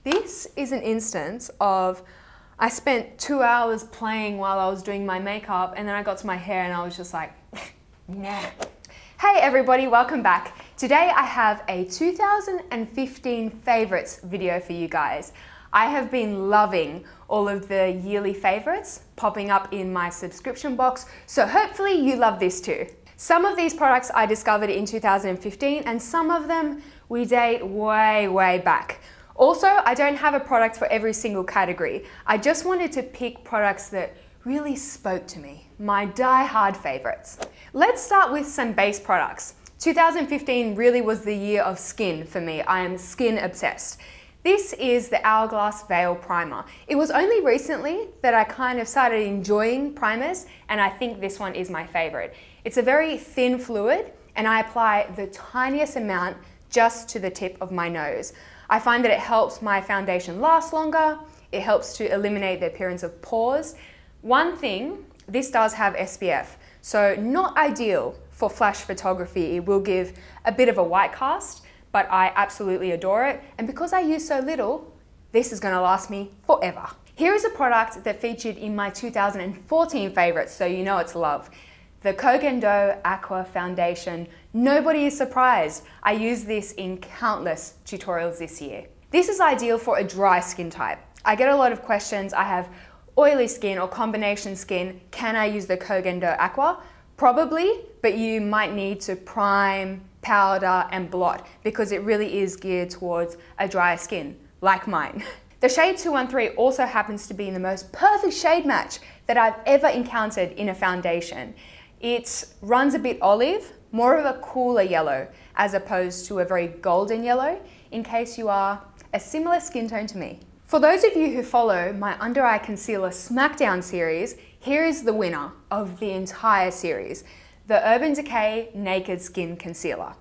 This is an instance of I spent 2 hours playing while I was doing my makeup, and then I got to my hair and I was just like, nah. Hey everybody, welcome back. Today I have a 2015 favorites video for you guys. I have been loving all of the yearly favorites popping up in my subscription box, so hopefully you love this too. Some of these products I discovered in 2015 and some of them we date way back. Also, I don't have a product for every single category. I just wanted to pick products that really spoke to me, my die-hard favorites. Let's start with some base products. 2015 really was the year of skin for me. I am skin obsessed. This is the Hourglass Veil Primer. It was only recently that I kind of started enjoying primers, and I think this one is my favorite. It's a very thin fluid, and I apply the tiniest amount just to the tip of my nose. I find that it helps my foundation last longer. It helps to eliminate the appearance of pores. One thing, this does have SPF, so not ideal for flash photography. It will give a bit of a white cast, but I absolutely adore it. And because I use so little, this is gonna last me forever. Here is a product that featured in my 2014 favorites, so you know it's love. The Kogan Do Aqua Foundation. Nobody is surprised. I use this in countless tutorials this year. This is ideal for a dry skin type. I get a lot of questions. I have oily skin or combination skin. Can I use the Kogan Do Aqua? Probably, but you might need to prime, powder, and blot because it really is geared towards a drier skin, like mine. The shade 213 also happens to be the most perfect shade match that I've ever encountered in a foundation. It runs a bit olive, more of a cooler yellow, as opposed to a very golden yellow, in case you are a similar skin tone to me. For those of you who follow my Under Eye Concealer Smackdown series, here is the winner of the entire series, the Urban Decay Naked Skin Concealer.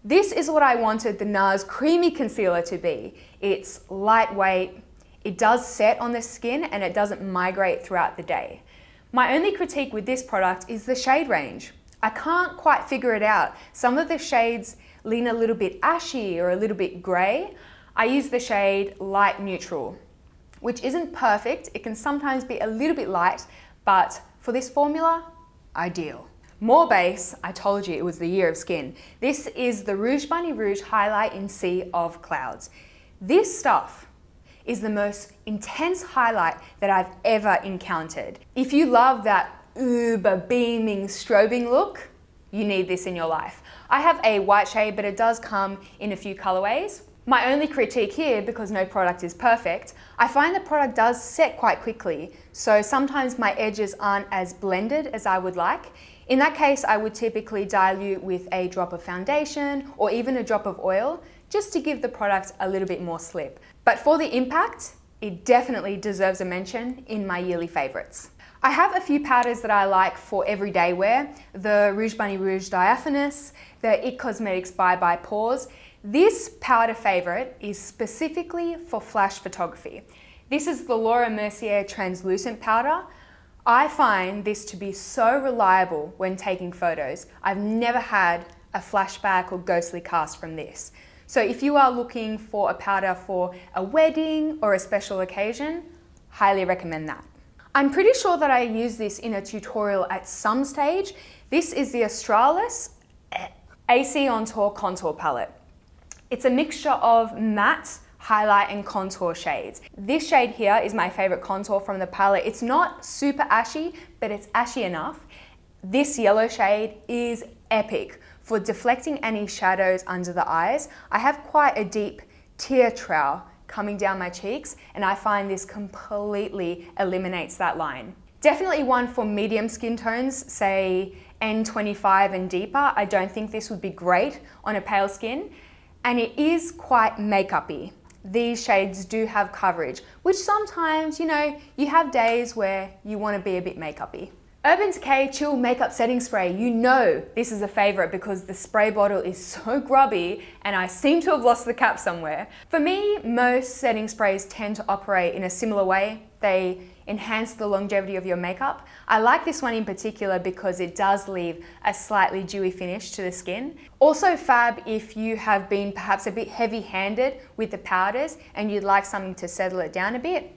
This is what I wanted the NARS Creamy Concealer to be. It's lightweight, it does set on the skin, and it doesn't migrate throughout the day. My only critique with this product is the shade range. I can't quite figure it out. Some of the shades lean a little bit ashy or a little bit grey. I use the shade light neutral, which isn't perfect. It can sometimes be a little bit light, but for this formula, ideal. More base, I told you it was the year of skin. This is the Rouge Bunny Rouge Highlight in Sea of Clouds. This stuff is the most intense highlight that I've ever encountered. If you love that uber beaming strobing look, you need this in your life. I have a white shade, but it does come in a few colorways. My only critique here, because no product is perfect, I find the product does set quite quickly, so sometimes my edges aren't as blended as I would like. In that case, I would typically dilute with a drop of foundation or even a drop of oil, just to give the product a little bit more slip. But for the impact, it definitely deserves a mention in my yearly favorites. I have a few powders that I like for everyday wear. The Rouge Bunny Rouge Diaphanous, the IT Cosmetics Bye Bye Pores. This powder favorite is specifically for flash photography. This is the Laura Mercier Translucent Powder. I find this to be so reliable when taking photos. I've never had a flashback or ghostly cast from this. So if you are looking for a powder for a wedding or a special occasion, highly recommend that. I'm pretty sure that I used this in a tutorial at some stage. This is the Australis AC On Tour Contour Palette. It's a mixture of matte, highlight, and contour shades. This shade here is my favorite contour from the palette. It's not super ashy, but it's ashy enough. This yellow shade is epic for deflecting any shadows under the eyes. I have quite a deep tear trail coming down my cheeks, and I find this completely eliminates that line. Definitely one for medium skin tones, say N25 and deeper. I don't think this would be great on a pale skin, and it is quite makeup-y. These shades do have coverage, which sometimes, you know, you have days where you want to be a bit makeup-y. Urban Decay Chill Makeup Setting Spray. You know this is a favorite because the spray bottle is so grubby and I seem to have lost the cap somewhere. For me, most setting sprays tend to operate in a similar way. They enhance the longevity of your makeup. I like this one in particular because it does leave a slightly dewy finish to the skin. Also fab if you have been perhaps a bit heavy-handed with the powders and you'd like something to settle it down a bit.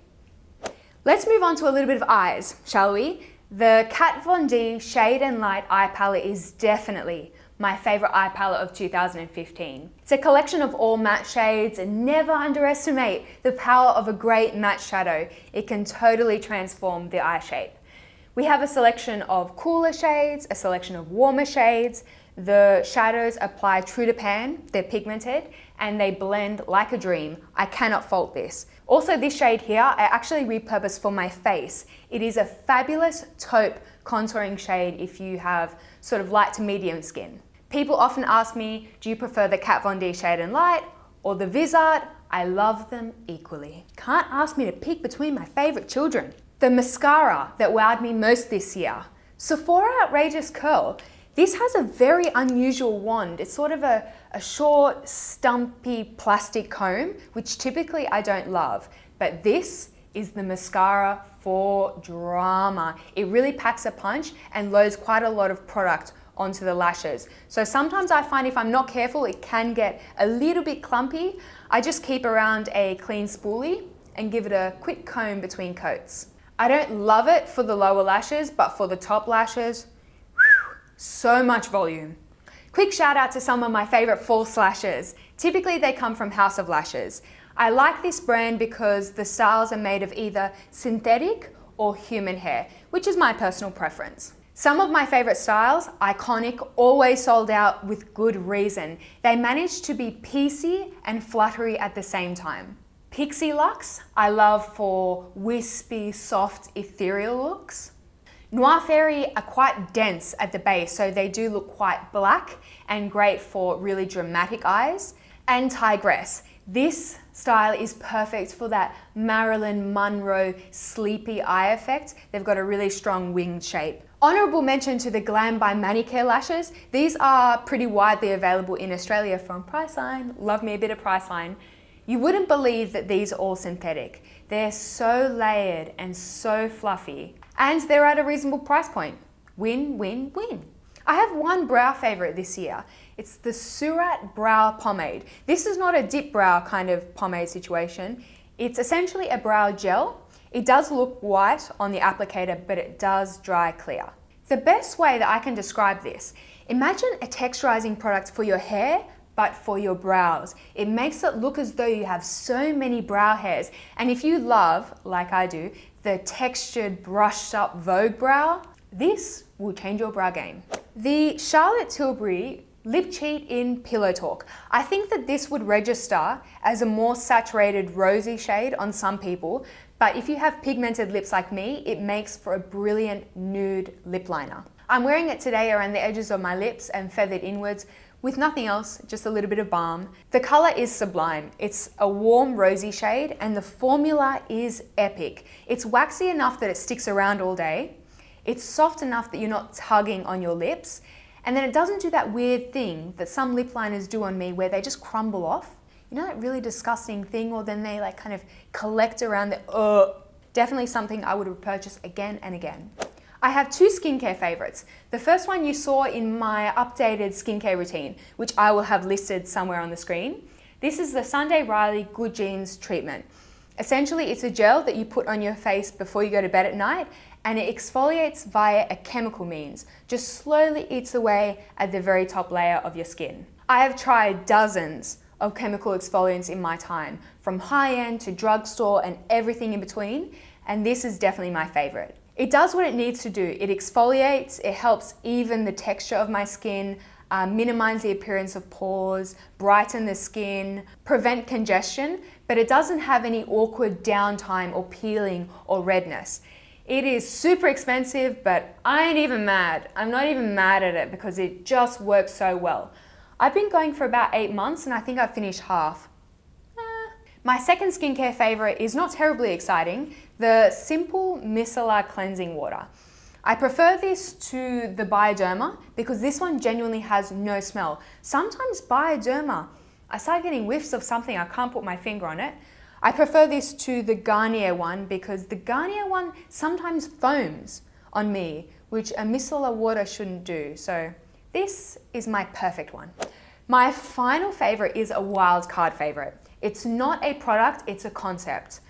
Let's move on to a little bit of eyes, shall we? The Kat Von D Shade and Light eye palette is definitely my favorite eye palette of 2015. It's a collection of all matte shades, and never underestimate the power of a great matte shadow. It can totally transform the eye shape. We have a selection of cooler shades, a selection of warmer shades. The shadows apply true to pan, they're pigmented, and they blend like a dream. I cannot fault this. Also, this shade here, I actually repurposed for my face. It is a fabulous taupe contouring shade if you have sort of light to medium skin. People often ask me, do you prefer the Kat Von D Shade and Light or the Vizart? I love them equally. Can't ask me to pick between my favorite children. The mascara that wowed me most this year, Sephora Outrageous Curl. This has a very unusual wand. It's sort of a short, stumpy plastic comb, which typically I don't love, but this is the mascara for drama. It really packs a punch and loads quite a lot of product onto the lashes. So sometimes I find if I'm not careful, it can get a little bit clumpy. I just keep around a clean spoolie and give it a quick comb between coats. I don't love it for the lower lashes, but for the top lashes, so much volume. Quick shout out to some of my favorite false lashes. Typically they come from House of Lashes. I like this brand because the styles are made of either synthetic or human hair, which is my personal preference. Some of my favorite styles, iconic, always sold out with good reason. They manage to be piecey and fluttery at the same time. Pixie Luxe, I love for wispy, soft, ethereal looks. Noir Fairy are quite dense at the base, so they do look quite black and great for really dramatic eyes. And Tigress, this style is perfect for that Marilyn Monroe sleepy eye effect. They've got a really strong winged shape. Honourable mention to the Glam by Manicare lashes. These are pretty widely available in Australia from Priceline. Love me a bit of Priceline. You wouldn't believe that these are all synthetic. They're so layered and so fluffy, and they're at a reasonable price point. Win, win, win. I have one brow favourite this year. It's the Surratt Brow Pomade. This is not a dip brow kind of pomade situation. It's essentially a brow gel. It does look white on the applicator, but it does dry clear. The best way that I can describe this, imagine a texturizing product for your hair, but for your brows. It makes it look as though you have so many brow hairs. And if you love, like I do, the textured, brushed up Vogue brow, this will change your brow game. The Charlotte Tilbury Lip Cheat in Pillow Talk. I think that this would register as a more saturated rosy shade on some people, but if you have pigmented lips like me, it makes for a brilliant nude lip liner. I'm wearing it today around the edges of my lips and feathered inwards with nothing else, just a little bit of balm. The color is sublime. It's a warm rosy shade and the formula is epic. It's waxy enough that it sticks around all day. It's soft enough that you're not tugging on your lips. And then it doesn't do that weird thing that some lip liners do on me where they just crumble off. You know that really disgusting thing, or then they like kind of collect around the, Definitely something I would repurchase again and again. I have two skincare favorites. The first one you saw in my updated skincare routine, which I will have listed somewhere on the screen. This is the Sunday Riley Good Genes treatment. Essentially, it's a gel that you put on your face before you go to bed at night, and it exfoliates via a chemical means, just slowly eats away at the very top layer of your skin. I have tried dozens of chemical exfoliants in my time, from high-end to drugstore and everything in between, and this is definitely my favorite. It does what it needs to do. It exfoliates, it helps even the texture of my skin, minimize the appearance of pores, brighten the skin, prevent congestion, but it doesn't have any awkward downtime or peeling or redness. It is super expensive, but I ain't even mad. I'm not even mad at it because it just works so well. I've been going for about 8 months and I think I've finished half. My second skincare favorite is not terribly exciting, the Simple Micellar Cleansing Water. I prefer this to the Bioderma because this one genuinely has no smell. Sometimes Bioderma, I start getting whiffs of something, I can't put my finger on it. I prefer this to the Garnier one because the Garnier one sometimes foams on me, which a micellar water shouldn't do. So this is my perfect one. My final favorite is a wild card favorite. It's not a product, it's a concept.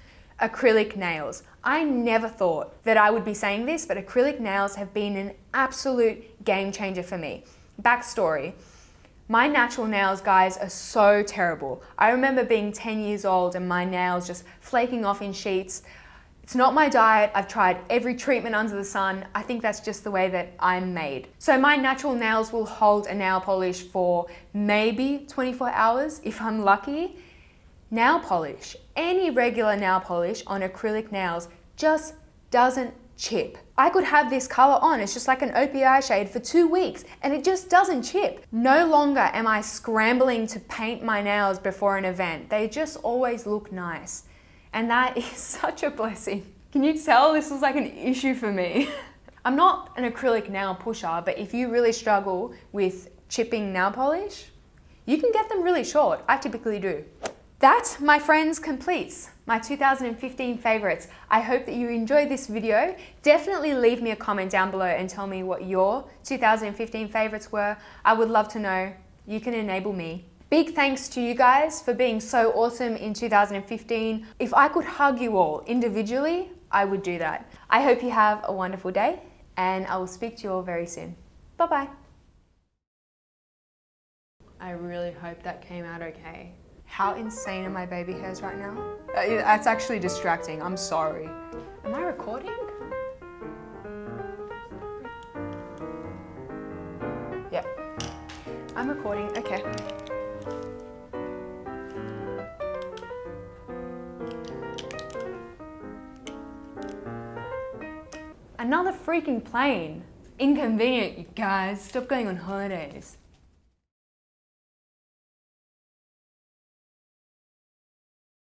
Acrylic nails. I never thought that I would be saying this, but acrylic nails have been an absolute game changer for me. Backstory. My natural nails, guys, are so terrible. I remember being 10 years old and my nails just flaking off in sheets. It's not my diet. I've tried every treatment under the sun. I think that's just the way that I'm made. So my natural nails will hold a nail polish for maybe 24 hours if I'm lucky. Nail polish, any regular nail polish on acrylic nails just doesn't chip. I could have this color on, it's just like an OPI shade for 2 weeks and it just doesn't chip. No longer am I scrambling to paint my nails before an event. They just always look nice. And that is such a blessing. Can you tell this was like an issue for me? I'm not an acrylic nail pusher, but if you really struggle with chipping nail polish, you can get them really short. I typically do. That, my friends, completes my 2015 favorites. I hope that you enjoyed this video. Definitely leave me a comment down below and tell me what your 2015 favorites were. I would love to know. You can enable me. Big thanks to you guys for being so awesome in 2015. If I could hug you all individually, I would do that. I hope you have a wonderful day and I will speak to you all very soon. Bye-bye. I really hope that came out okay. How insane are my baby hairs right now? That's actually distracting. I'm sorry. Am I recording? Yep. I'm recording. Okay. Another freaking plane. Inconvenient, you guys. Stop going on holidays.